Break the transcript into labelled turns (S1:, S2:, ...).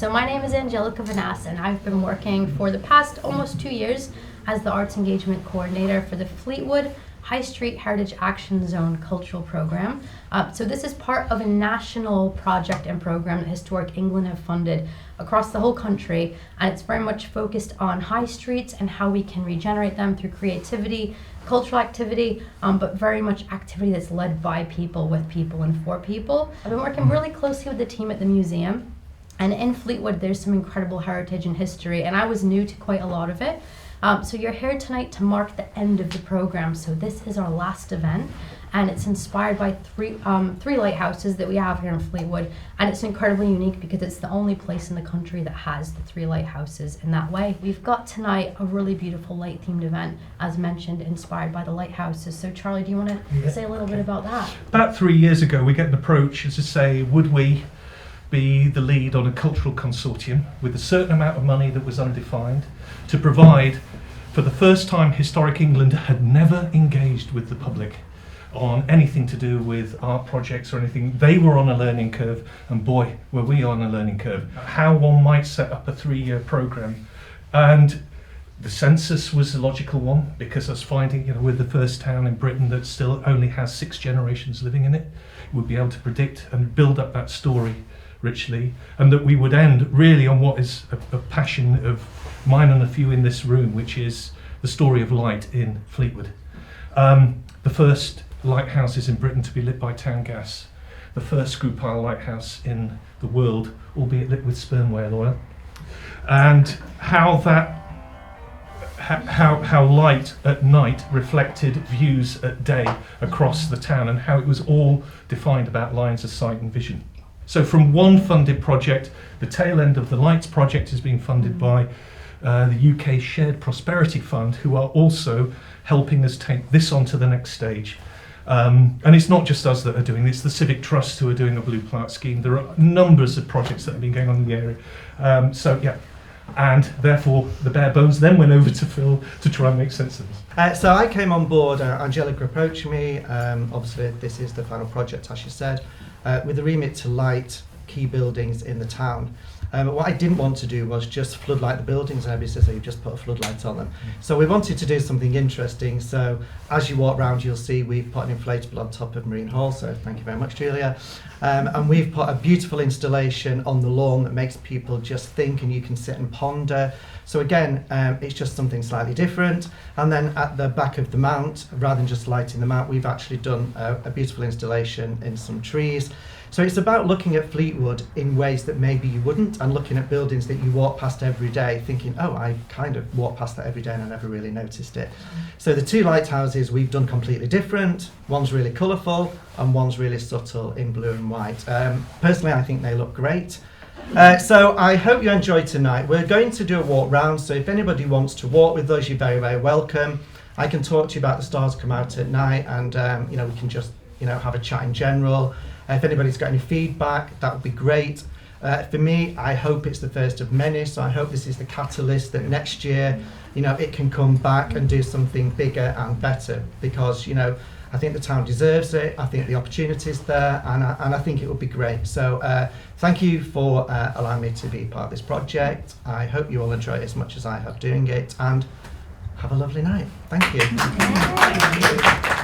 S1: So my name is Angelica Vanas, and I've been working for the past almost 2 years as the Arts Engagement Coordinator for the Fleetwood High Street Heritage Action Zone Cultural Program. So this is part of a national project and program that Historic England have funded across the whole country, and it's very much focused on high streets and how we can regenerate them through creativity, cultural activity, but very much activity that's led by people, with people, and for people. I've been working really closely with the team at the museum. And in Fleetwood, there's some incredible heritage and history, and I was new to quite a lot of it. So you're here tonight to mark the end of the program. So this is our last event, and it's inspired by three lighthouses that we have here in Fleetwood, and it's incredibly unique because it's the only place in the country that has the 3 lighthouses in that way. We've got tonight a really beautiful light-themed event, as mentioned, inspired by the lighthouses. So Charlie, do you want to say a little bit about that?
S2: About 3 years ago, we get an approach as to say, would we be the lead on a cultural consortium with a certain amount of money that was undefined to provide, for the first time, Historic England had never engaged with the public on anything to do with art projects or anything. They were on a learning curve, and boy, were we on a learning curve. How one might set up a 3-year programme. And the census was a logical one, because I was finding, we're the first town in Britain that still only has 6 generations living in it. We'd be able to predict and build up that story richly, and that we would end really on what is a passion of mine and a few in this room, which is the story of light in Fleetwood. The first lighthouses in Britain to be lit by town gas, the first screw pile lighthouse in the world, albeit lit with sperm whale oil, and how light at night reflected views at day across the town, and how it was all defined about lines of sight and vision. So from one funded project, the tail end of the Lights project is being funded by the UK Shared Prosperity Fund, who are also helping us take this on to the next stage. And it's not just us that are doing this, the Civic Trust who are doing a Blue Plaque scheme. There are numbers of projects that have been going on in the area. And therefore the bare bones then went over to Phil to try and make sense of this.
S3: So I came on board, Angelica approached me, obviously this is the final project, as she said, with the remit to light key buildings in the town. What I didn't want to do was just floodlight the buildings. Everybody says, you just put a floodlight on them. So we wanted to do something interesting. So as you walk around, you'll see we've put an inflatable on top of Marine Hall. So thank you very much, Julia. And we've put a beautiful installation on the lawn that makes people just think, and you can sit and ponder. So again, it's just something slightly different. And then at the back of the mount, rather than just lighting the mount, we've actually done a beautiful installation in some trees. So it's about looking at Fleetwood in ways that maybe you wouldn't, and looking at buildings that you walk past every day thinking, oh, I kind of walk past that every day and I never really noticed it. So the 2 lighthouses we've done completely different. One's really colourful and one's really subtle in blue and white. Personally, I think they look great. So I hope you enjoy tonight. We're going to do a walk round, so if anybody wants to walk with us, you're very, very welcome. I can talk to you about the stars come out at night, and we can just have a chat in general. If anybody's got any feedback, that would be great. For me, I hope it's the first of many, so I hope this is the catalyst that next year, it can come back and do something bigger and better, because, I think the town deserves it. I think the opportunity's there, and I think it would be great. So thank you for allowing me to be part of this project. I hope you all enjoy it as much as I have doing it, and have a lovely night. Thank you.